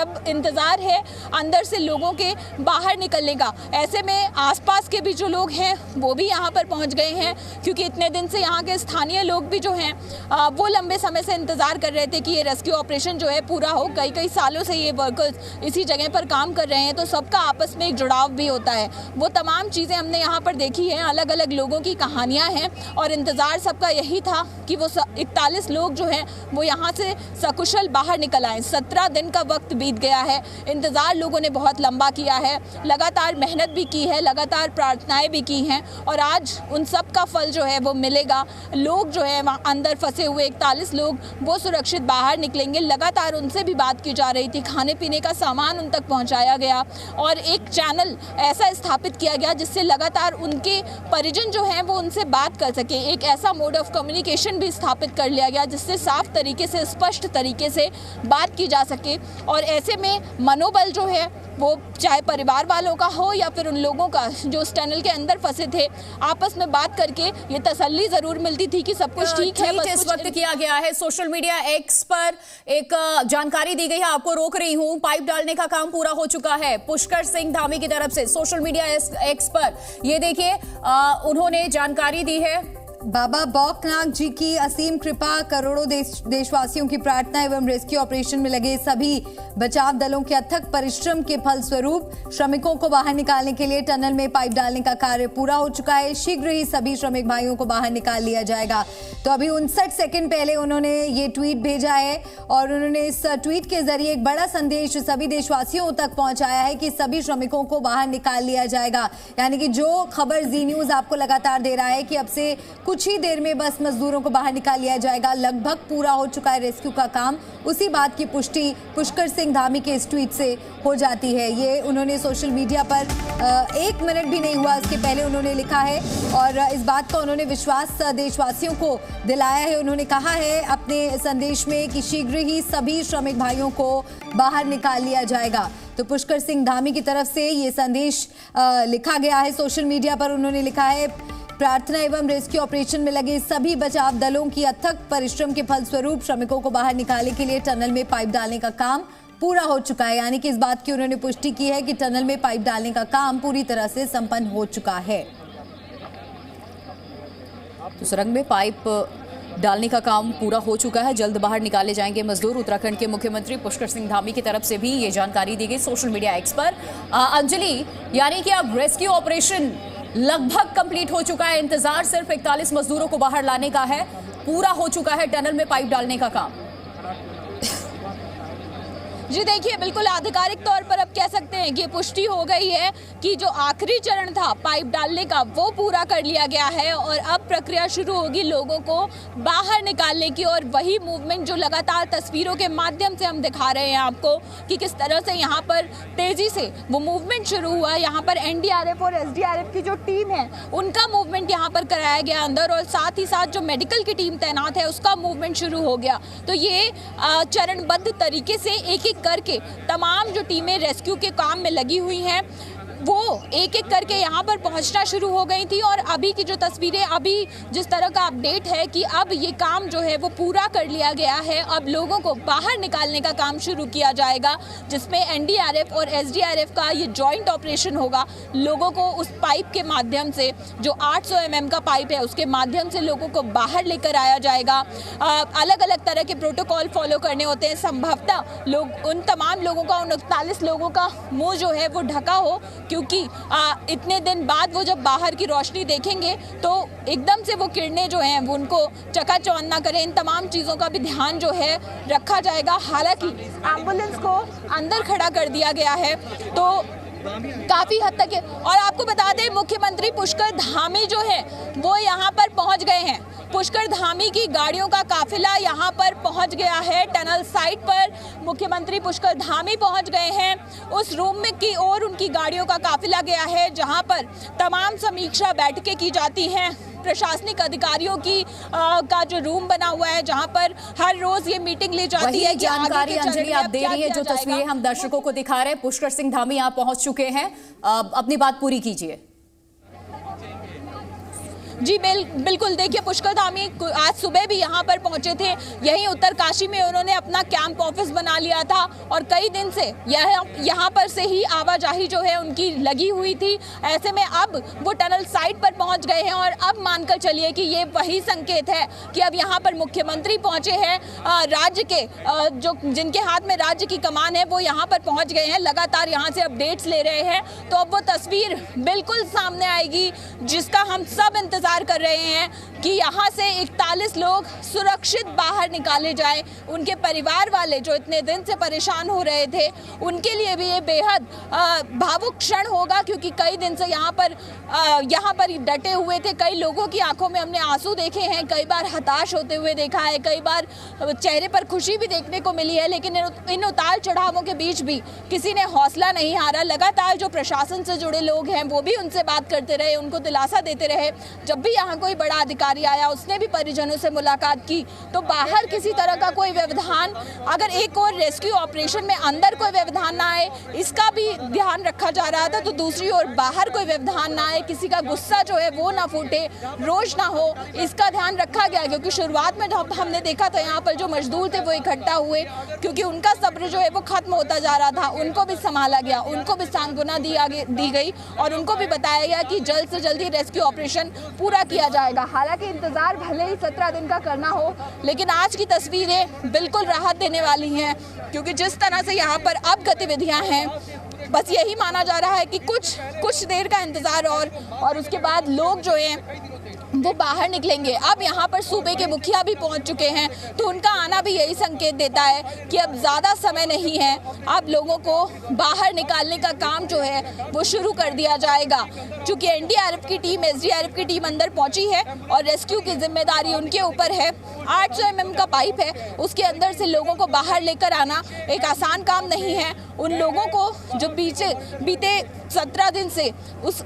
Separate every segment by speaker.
Speaker 1: अब इंतज़ार है अंदर से लोगों के बाहर निकलने का। ऐसे में आसपास के भी जो लोग हैं वो भी यहाँ पर पहुँच गए हैं, क्योंकि इतने दिन से यहाँ के स्थानीय लोग भी जो हैं वो लंबे समय से इंतज़ार कर रहे थे कि ये रेस्क्यू ऑपरेशन जो है पूरा हो। कई सालों से ये वर्कर्स इसी जगह पर काम कर रहे हैं, तो सबका आपस में एक जुड़ाव भी होता है। वो तमाम चीज़ें हमने यहाँ पर देखी हैं, अलग अलग लोगों की कहानियाँ हैं और इंतज़ार सबका यही था कि वो 41 लोग जो हैं वो यहाँ से सकुशल बाहर निकल आए। 17 दिन का वक्त बीत गया है, इंतज़ार लोगों ने बहुत लंबा किया है, लगातार मेहनत भी की है, लगातार प्रार्थनाएं भी की हैं और आज उन सब का फल जो है वो मिलेगा। लोग जो है वहाँ अंदर फंसे हुए 41 लोग वो सुरक्षित बाहर निकलेंगे। लगातार उनसे भी बात की जा रही थी, खाने पीने का सामान उन तक पहुँचाया गया और एक चैनल ऐसा स्थापित किया गया जिससे लगातार उनके परिजन जो हैं वो उनसे बात कर सके। एक ऐसा मोड ऑफ कम्युनिकेशन भी स्थापित कर लिया गया जिससे साफ तरीके से, स्पष्ट तरीके से बात की जा सके और ऐसे में मनोबल जो है वो चाहे परिवार वालों का हो या फिर उन लोगों का जो उस टनल के अंदर फंसे थे, आपस में बात करके ये तसल्ली जरूर मिलती थी कि सब कुछ ठीक है।
Speaker 2: इस वक्त किया गया है सोशल मीडिया एक्स पर एक जानकारी दी गई है, आपको रोक रही हूं। पाइप डालने का काम पूरा हो चुका है पुष्कर सिंह धामी की तरफ से सोशल मीडिया एक्स पर। ये देखिए उन्होंने जानकारी दी है।
Speaker 3: बाबा बौकनाथ जी की असीम कृपा, करोड़ों देशवासियों की प्रार्थना एवं रेस्क्यू ऑपरेशन में लगे सभी बचाव दलों के अथक परिश्रम के फल स्वरूप श्रमिकों को बाहर निकालने के लिए टनल में पाइप डालने का कार्य पूरा हो चुका है। शीघ्र ही सभी श्रमिक भाइयों को बाहर निकाल लिया जाएगा। तो अभी 59 सेकंड पहले उन्होंने ये ट्वीट भेजा है और उन्होंने इस ट्वीट के जरिए एक बड़ा संदेश सभी देशवासियों तक पहुंचाया है कि सभी श्रमिकों को बाहर निकाल लिया जाएगा। यानी कि जो खबर जी न्यूज आपको लगातार दे रहा है कि अब से कुछ ही देर में बस मजदूरों को बाहर निकाल लिया जाएगा, लगभग पूरा हो चुका है रेस्क्यू का काम, उसी बात की पुष्टि पुष्कर सिंह धामी के इस ट्वीट से हो जाती है। ये उन्होंने सोशल मीडिया पर 1 मिनट भी नहीं हुआ इसके पहले उन्होंने लिखा है और इस बात का उन्होंने विश्वास देशवासियों को दिलाया है। उन्होंने कहा है अपने संदेश में कि शीघ्र ही सभी श्रमिक भाइयों को बाहर निकाल लिया जाएगा। तो पुष्कर सिंह धामी की तरफ से ये संदेश लिखा गया है सोशल मीडिया पर। उन्होंने लिखा है, प्रार्थना एवं रेस्क्यू ऑपरेशन में लगे सभी बचाव दलों की अथक परिश्रम के फलस्वरूप श्रमिकों को बाहर निकालने के लिए टनल में पाइप डालने का काम पूरा हो चुका है। यानी कि इस बात की उन्होंने पुष्टि की है कि टनल में पाइप डालने का काम पूरी तरह से संपन्न हो चुका है।
Speaker 2: तो सुरंग में पाइप डालने का काम पूरा हो चुका है, जल्द बाहर निकाले जाएंगे मजदूर। उत्तराखंड के मुख्यमंत्री पुष्कर सिंह धामी की तरफ से भी ये जानकारी दी गई सोशल मीडिया एक्स पर। अंजलि, यानी कि अब रेस्क्यू ऑपरेशन लगभग कंप्लीट हो चुका है, इंतजार सिर्फ 41 मजदूरों को बाहर लाने का है, पूरा हो चुका है टनल में पाइप डालने का काम।
Speaker 1: जी देखिए, बिल्कुल आधिकारिक तौर पर अब कह सकते हैं कि पुष्टि हो गई है कि जो आखिरी चरण था पाइप डालने का वो पूरा कर लिया गया है और अब प्रक्रिया शुरू होगी लोगों को बाहर निकालने की। और वही मूवमेंट जो लगातार तस्वीरों के माध्यम से हम दिखा रहे हैं आपको कि किस तरह से यहाँ पर तेजी से वो मूवमेंट शुरू हुआ। यहाँ पर एनडीआरएफ और एसडीआरएफ की जो टीम है उनका मूवमेंट यहाँ पर कराया गया अंदर और साथ ही साथ जो मेडिकल की टीम तैनात है उसका मूवमेंट शुरू हो गया। तो ये चरणबद्ध तरीके से एक एक करके तमाम जो टीमें रेस्क्यू के काम में लगी हुई हैं वो एक एक करके यहाँ पर पहुँचना शुरू हो गई थी। और अभी की जो तस्वीरें, अभी जिस तरह का अपडेट है कि अब ये काम जो है वो पूरा कर लिया गया है, अब लोगों को बाहर निकालने का काम शुरू किया जाएगा जिसमें एनडीआरएफ और एसडीआरएफ का ये जॉइंट ऑपरेशन होगा। लोगों को उस पाइप के माध्यम से, जो 800 mm का पाइप है उसके माध्यम से लोगों को बाहर लेकर आया जाएगा। अलग अलग तरह के प्रोटोकॉल फॉलो करने होते हैं। संभवतः लोग उन तमाम लोगों का, उन 41 लोगों का मुँह जो है वो ढका हो, क्योंकि इतने दिन बाद वो जब बाहर की रोशनी देखेंगे तो एकदम से वो किरणें जो हैं वो उनको चकाचौंध ना करें। इन तमाम चीज़ों का भी ध्यान जो है रखा जाएगा। हालांकि एम्बुलेंस को अंदर खड़ा कर दिया गया है तो काफ़ी हद तक है। और आपको बता दें, मुख्यमंत्री पुष्कर धामी जो है वो यहाँ पर पहुँच गए हैं। पुष्कर धामी की गाड़ियों का काफिला यहाँ पर पहुँच गया है। टनल साइट पर मुख्यमंत्री पुष्कर धामी पहुँच गए हैं। उस रूम में की ओर उनकी गाड़ियों का काफिला गया है जहाँ पर तमाम समीक्षा बैठकें की जाती हैं। प्रशासनिक अधिकारियों की का जो रूम बना हुआ है जहां पर हर रोज ये मीटिंग ली जाती है।
Speaker 2: जानकारी अंजलि आप दे रही है, जो तस्वीरें हम दर्शकों को दिखा रहे हैं, पुष्कर सिंह धामी यहाँ पहुंच चुके हैं। अपनी बात पूरी कीजिए।
Speaker 1: जी बिल्कुल, देखिए पुष्कर धामी आज सुबह भी यहाँ पर पहुंचे थे। यहीं उत्तरकाशी में उन्होंने अपना कैंप ऑफिस बना लिया था और कई दिन से यहाँ पर से ही आवाजाही जो है उनकी लगी हुई थी। ऐसे में अब वो टनल साइट पर पहुंच गए हैं और अब मानकर चलिए कि ये वही संकेत है कि अब यहाँ पर मुख्यमंत्री पहुंचे हैं, राज्य के जो जिनके हाथ में राज्य की कमान है वो यहाँ पर पहुँच गए हैं, लगातार यहाँ से अपडेट्स ले रहे हैं। तो अब वो तस्वीर बिल्कुल सामने आएगी जिसका हम सब इंतजार कर रहे हैं कि यहाँ से 41 लोग सुरक्षित बाहर निकाले जाएं। उनके परिवार वाले जो इतने दिन से परेशान हो रहे थे उनके लिए भी ये बेहद भावुक क्षण होगा, क्योंकि कई दिन से यहाँ पर डटे हुए थे। कई लोगों की आंखों में हमने आंसू देखे हैं, कई बार हताश होते हुए देखा है, कई बार चेहरे पर खुशी भी देखने को मिली है, लेकिन इन उतार चढ़ावों के बीच भी किसी ने हौसला नहीं हारा। लगातार जो प्रशासन से जुड़े लोग हैं वो भी उनसे बात करते रहे, उनको दिलासा देते रहे। जब भी यहाँ कोई बड़ा अधिकारी आया उसने भी परिजनों से मुलाकात की। तो बाहर किसी तरह का कोई व्यवधान, अगर एक और रेस्क्यू ऑपरेशन में अंदर कोई व्यवधान ना आए इसका भी ध्यान रखा जा रहा था, तो दूसरी ओर बाहर कोई व्यवधान ना आए, किसी का गुस्सा जो है वो ना फूटे, रोष ना हो, इसका ध्यान रखा गया। क्योंकि शुरुआत में जब हमने देखा था यहाँ पर जो मजदूर थे वो इकट्ठा हुए, क्योंकि उनका सब्र जो है वो खत्म होता जा रहा था, उनको भी संभाला गया, उनको भी सांत्वना दी गई और उनको भी बताया गया कि जल्द से जल्द ही रेस्क्यू ऑपरेशन पूरा किया जाएगा। हालांकि इंतजार भले ही 17 दिन का करना हो, लेकिन आज की तस्वीरें बिल्कुल राहत देने वाली हैं, क्योंकि जिस तरह से यहाँ पर अब गतिविधियां हैं बस यही माना जा रहा है कि कुछ देर का इंतजार और उसके बाद लोग जो हैं वो बाहर निकलेंगे। अब यहाँ पर सूबे के मुखिया भी पहुँच चुके हैं, तो उनका आना भी यही संकेत देता है कि अब ज़्यादा समय नहीं है, अब लोगों को बाहर निकालने का काम जो है वो शुरू कर दिया जाएगा। चूँकि एनडीआरएफ की टीम, एसडीआरएफ की टीम अंदर पहुँची है और रेस्क्यू की जिम्मेदारी उनके ऊपर है। 800 mm का पाइप है, उसके अंदर से लोगों को बाहर लेकर आना एक आसान काम नहीं है। उन लोगों को जो बीते 17 दिन से उस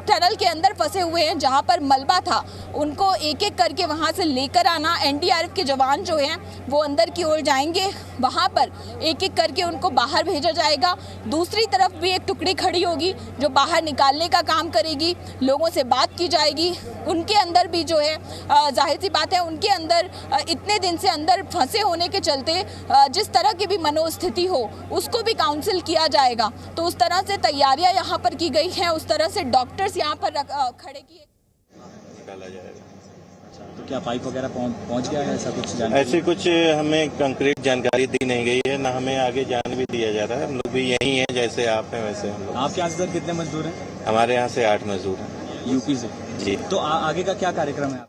Speaker 1: टनल के अंदर फंसे हुए हैं जहां पर मलबा था, उनको एक एक करके वहां से लेकर आना। एनडीआरएफ के जवान जो हैं वो अंदर की ओर जाएंगे, वहां पर एक एक करके उनको बाहर भेजा जाएगा। दूसरी तरफ भी एक टुकड़ी खड़ी होगी जो बाहर निकालने का काम करेगी, लोगों से बात की जाएगी। उनके अंदर भी जो है जाहिर सी बात है, उनके अंदर इतने दिन से अंदर फंसे होने के चलते जिस तरह की भी मनोस्थिति हो उसको भी काउंसिल किया जाएगा। तो उस तरह से तैयारियां यहाँ पर की गई हैं, उस तरह से डॉक्टर्स यहाँ पर खड़े किए
Speaker 4: निकाला जाएगा।
Speaker 5: तो क्या पाइप वगैरह पहुंच गया है, ऐसा कुछ जानकारी?
Speaker 4: ऐसी कुछ हमें कंक्रीट जानकारी दी नहीं गई है, ना हमें आगे जान भी दिया जा रहा है। हम लोग भी यही हैं, जैसे आप हैं वैसे हम लोग।
Speaker 5: आपके यहाँ से सर कितने मजदूर हैं?
Speaker 4: हमारे यहाँ से 8 मजदूर हैं।
Speaker 5: यूपी से?
Speaker 4: जी।
Speaker 5: तो आगे का क्या कार्यक्रम है?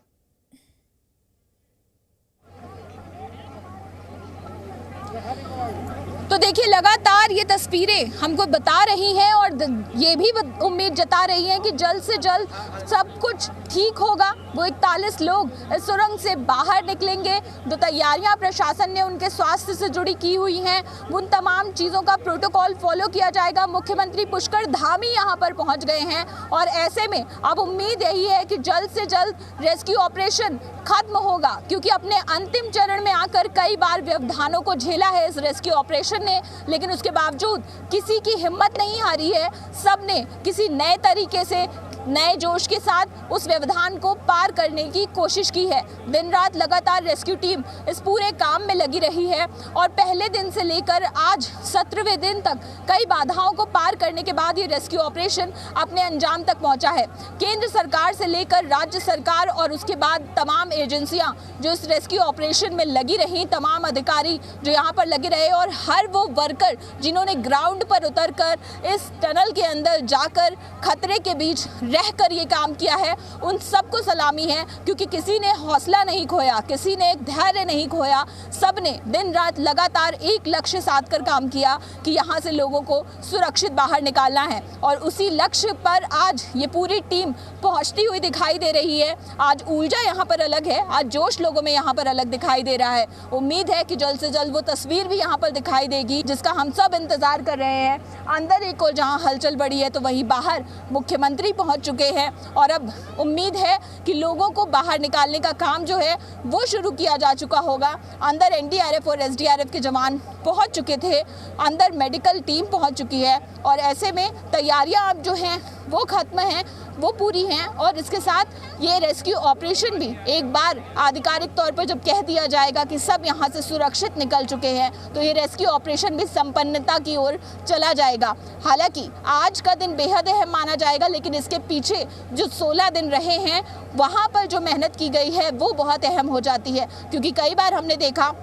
Speaker 1: तो देखिए लगातार ये तस्वीरें हमको बता रही हैं और ये भी उम्मीद जता रही हैं कि जल्द से जल्द सब कुछ ठीक होगा। वो 41 लोग इस सुरंग से बाहर निकलेंगे। जो तैयारियां प्रशासन ने उनके स्वास्थ्य से जुड़ी की हुई हैं, उन तमाम चीज़ों का प्रोटोकॉल फॉलो किया जाएगा। मुख्यमंत्री पुष्कर धामी यहाँ पर पहुँच गए हैं और ऐसे में अब उम्मीद यही है कि जल्द से जल्द रेस्क्यू ऑपरेशन खत्म होगा, क्योंकि अपने अंतिम चरण में आकर कई बार व्यवधानों को झेला है इस रेस्क्यू ऑपरेशन ने, लेकिन उसके बावजूद किसी की हिम्मत नहीं हारी है। सबने किसी नए तरीके से, नए जोश के साथ उस व्यवधान को पार करने की कोशिश की है। दिन रात लगातार रेस्क्यू टीम इस पूरे काम में लगी रही है और पहले दिन से लेकर आज 17वें दिन तक कई बाधाओं को पार करने के बाद ये रेस्क्यू ऑपरेशन अपने अंजाम तक पहुंचा है। केंद्र सरकार से लेकर राज्य सरकार और उसके बाद तमाम एजेंसियां जो इस रेस्क्यू ऑपरेशन में लगी रही, तमाम अधिकारी जो यहाँ पर लगे रहे और हर वो वर्कर जिन्होंने ग्राउंड पर उतरकर इस टनल के अंदर जाकर खतरे के बीच रहकर ये काम किया है, उन सबको सलामी है। क्योंकि किसी ने हौसला नहीं खोया, किसी ने एक धैर्य नहीं खोया, सबने दिन रात लगातार एक लक्ष्य साध कर काम किया कि यहाँ से लोगों को सुरक्षित बाहर निकालना है और उसी लक्ष्य पर आज ये पूरी टीम पहुँचती हुई दिखाई दे रही है। आज ऊर्जा यहाँ पर अलग है, आज जोश लोगों में यहाँ पर अलग दिखाई दे रहा है। उम्मीद है कि जल्द से जल्द वो तस्वीर भी यहाँ पर दिखाई देगी जिसका हम सब इंतजार कर रहे हैं। अंदर एक और जहाँ हलचल बढ़ी है तो वहीं बाहर मुख्यमंत्री पहुँच चुके हैं और अब उम्मीद है कि लोगों को बाहर निकालने का काम जो है वो शुरू किया जा चुका होगा। अंदर एनडीआरएफ और एसडीआरएफ के जवान पहुंच चुके थे, अंदर मेडिकल टीम पहुंच चुकी है और ऐसे में तैयारियां अब जो हैं वो खत्म हैं। वो पूरी हैं और इसके साथ ये रेस्क्यू ऑपरेशन भी एक बार आधिकारिक तौर पर जब कह दिया जाएगा कि सब यहाँ से सुरक्षित निकल चुके हैं तो ये रेस्क्यू ऑपरेशन भी संपन्नता की ओर चला जाएगा। हालांकि आज का दिन बेहद अहम माना जाएगा, लेकिन इसके पीछे जो 16 दिन रहे हैं वहाँ पर जो मेहनत की गई है वो बहुत अहम हो जाती है, क्योंकि कई बार हमने देखा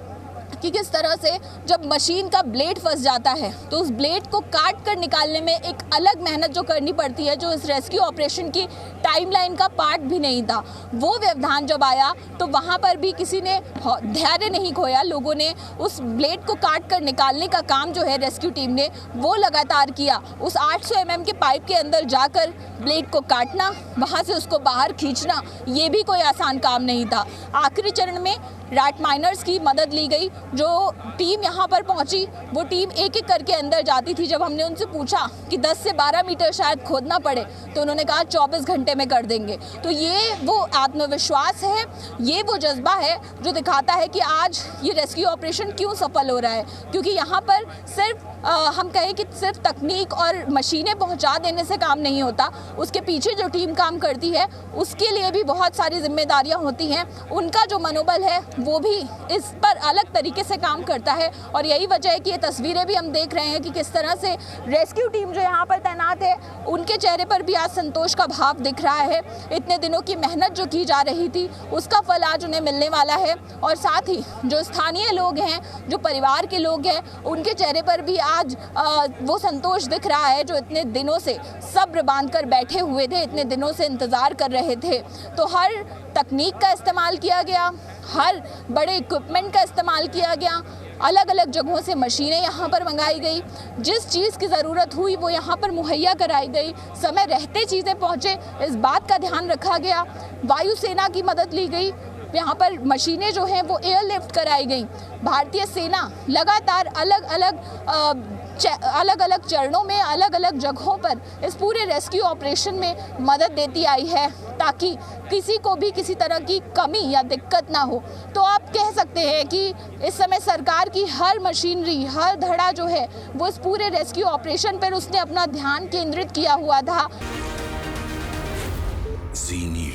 Speaker 1: कि किस तरह से जब मशीन का ब्लेड फंस जाता है तो उस ब्लेड को काट कर निकालने में एक अलग मेहनत जो करनी पड़ती है, जो इस रेस्क्यू ऑपरेशन की टाइमलाइन का पार्ट भी नहीं था। वो व्यवधान जब आया तो वहाँ पर भी किसी ने धैर्य नहीं खोया, लोगों ने उस ब्लेड को काट कर निकालने का काम जो है रेस्क्यू टीम ने वो लगातार किया। उस 800 mm के पाइप के अंदर जाकर ब्लेड को काटना, वहाँ से उसको बाहर खींचना, ये भी कोई आसान काम नहीं था। आखिरी चरण में रैट माइनर्स की मदद ली गई। जो टीम यहाँ पर पहुंची वो टीम एक एक करके अंदर जाती थी। जब हमने उनसे पूछा कि 10 से 12 मीटर शायद खोदना पड़े तो उन्होंने कहा 24 घंटे में कर देंगे। तो ये वो आत्मविश्वास है, ये वो जज्बा है जो दिखाता है कि आज ये रेस्क्यू ऑपरेशन क्यों सफल हो रहा है। क्योंकि यहाँ पर सिर्फ हम कहें कि सिर्फ तकनीक और मशीनें पहुँचा देने से काम नहीं होता, उसके पीछे जो टीम काम करती है उसके लिए भी बहुत सारी जिम्मेदारियाँ होती हैं। उनका जो मनोबल है वो भी इस पर अलग तरीके से काम करता है और यही वजह है कि ये तस्वीरें भी हम देख रहे हैं कि किस तरह से रेस्क्यू टीम जो यहाँ पर तैनात है उनके चेहरे पर भी आज संतोष का भाव दिख रहा है। इतने दिनों की मेहनत जो की जा रही थी उसका फल आज उन्हें मिलने वाला है और साथ ही जो स्थानीय लोग हैं, जो परिवार के लोग हैं, उनके चेहरे पर भी आज वो संतोष दिख रहा है जो इतने दिनों से सब्र बांध कर बैठे हुए थे, इतने दिनों से इंतज़ार कर रहे थे। तो हर तकनीक का इस्तेमाल किया गया, हर बड़े इक्विपमेंट का इस्तेमाल किया गया, अलग अलग जगहों से मशीनें यहाँ पर मंगाई गई, जिस चीज़ की ज़रूरत हुई वो यहाँ पर मुहैया कराई गई, समय रहते चीज़ें पहुँचे इस बात का ध्यान रखा गया। वायुसेना की मदद ली गई, यहाँ पर मशीनें जो हैं वो एयरलिफ्ट कराई गई। भारतीय सेना लगातार अलग अलग चरणों में अलग अलग जगहों पर इस पूरे रेस्क्यू ऑपरेशन में मदद देती आई है ताकि किसी को भी किसी तरह की कमी या दिक्कत ना हो। तो आप कह सकते हैं कि इस समय सरकार की हर मशीनरी, हर धड़ा जो है वो इस पूरे रेस्क्यू ऑपरेशन पर उसने अपना ध्यान केंद्रित किया हुआ था।
Speaker 6: Zee News।